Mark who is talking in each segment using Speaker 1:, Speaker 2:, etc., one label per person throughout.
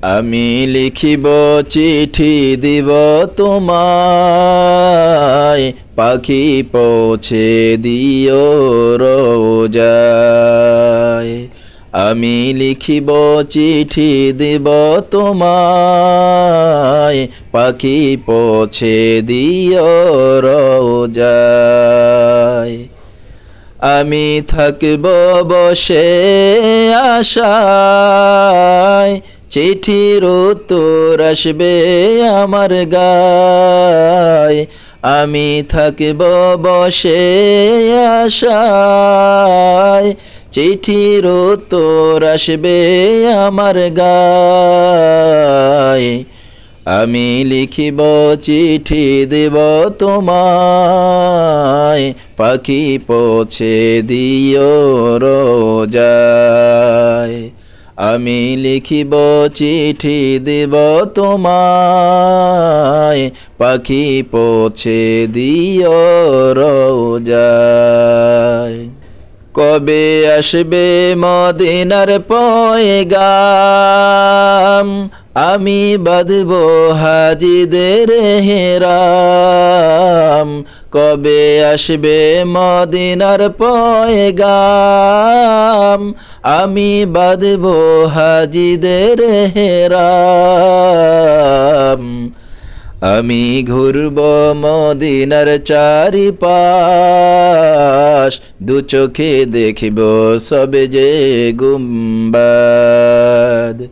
Speaker 1: আমি লিখিব চিঠি দিব তোমায়, পাখি পৌঁছে দিও রোজায়। আমি লিখিব চিঠি দিব তোমায়, পাখি পৌঁছে দিও রোজায়। আমি থাকব বসে আশায়, চিঠির উত্তর আসবে আমার গায়। আমি থাকব বসে আশায়, চিঠির উত্তর আসবে আমার গায়। আমি লিখিব চিঠি দেব তোমায়, পাখি পৌঁছে দিও রোজায়। আমি লিখিব চিঠি দেব তোমায়, পাখি পৌঁছে দিও রোজায়। কবে আসবে মদিনার পয়গাম, আমি বাঁধব হাজিদের হেরাম। কবে আসবে মদিনার পয়গাম, আমি বাঁধব হাজিদের হেরাম। আমি ঘুরব মদিনার চারিপাশ, দু চোখে দেখিব সবে যে গুম্বাদ।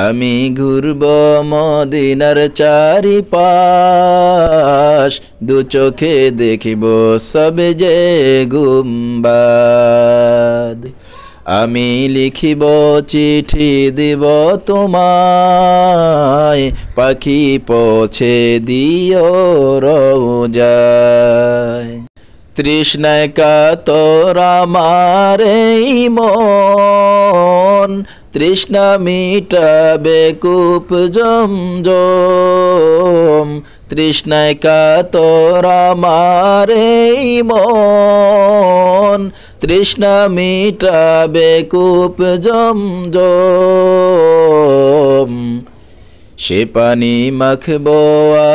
Speaker 1: আমি ঘুরব মদিনার চারিপাশ, দু চোখে দেখিব সবে যে গুম্বাদ। আমি লিখিব চিঠি দিব তোমায়, পাখি পৌঁছে দিও রোজায়। তৃষ্ণায় কাতর আমার এই মন, তৃষ্ণা মিটাবে কূপ জমজম। তৃষ্ণায় কাতর আমার এই মন, তৃষ্ণা মিটাবে কূপ জমজম। সে পানি মাখব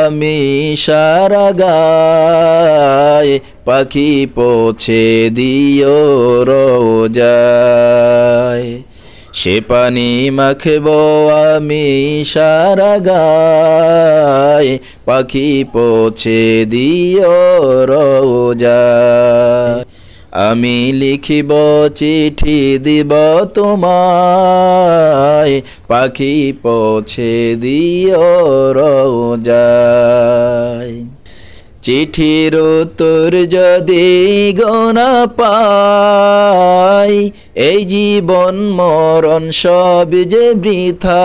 Speaker 1: আমি সারা গায়, পাখি পৌঁছে দিও রোজায়। সে পানি মাখব আমি সারা গায়, পাখি পৌঁছে দিও রোজায়। আমি লিখিব চিঠি দিব তোমায়, পাখি পৌঁছে দিও রোজায়। চিঠির উত্তর যদি গোনা পাই, এই জীবন মরণ সব যে বৃথায়।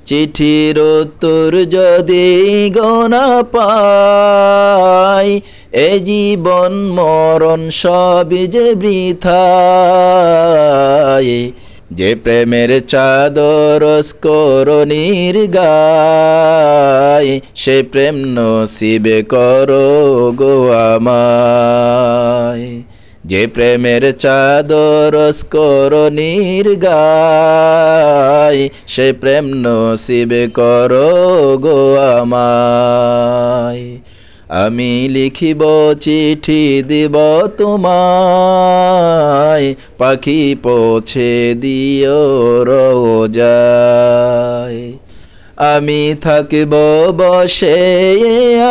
Speaker 1: চিঠির উত্তর যদি গোনা পাই, এই জীবন মরণ সব যে বৃথায়। যে প্রেমের চাদর স্করণীর গায়, সে প্রেম নসিবে করো গো আমায়। যে প্রেমের চাদর স্করণীর গায়, সে প্রেম নসিবে করো গো আমায়। আমি লিখিব চিঠি দিব তোমায়, পাখি পৌঁছে দিও রোজায়। আমি থাকব বসে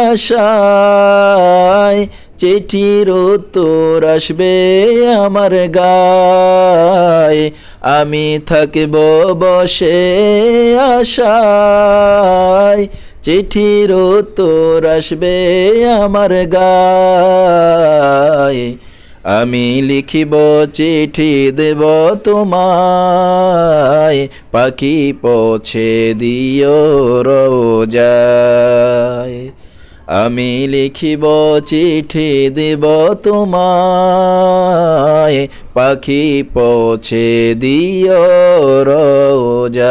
Speaker 1: আশায়, চিঠির উত্তর আসবে আমার গায়। আমি থাকব বসে আশায়, চিঠির উত্তর আসবে আমার গায়। আমি লিখিব চিঠি দেব তোমায়, পাখি পৌঁছে দিও রোজায়। আমি লিখিব চিঠি দেব তোমায়, পাখি পৌঁছে দিও রোজায়।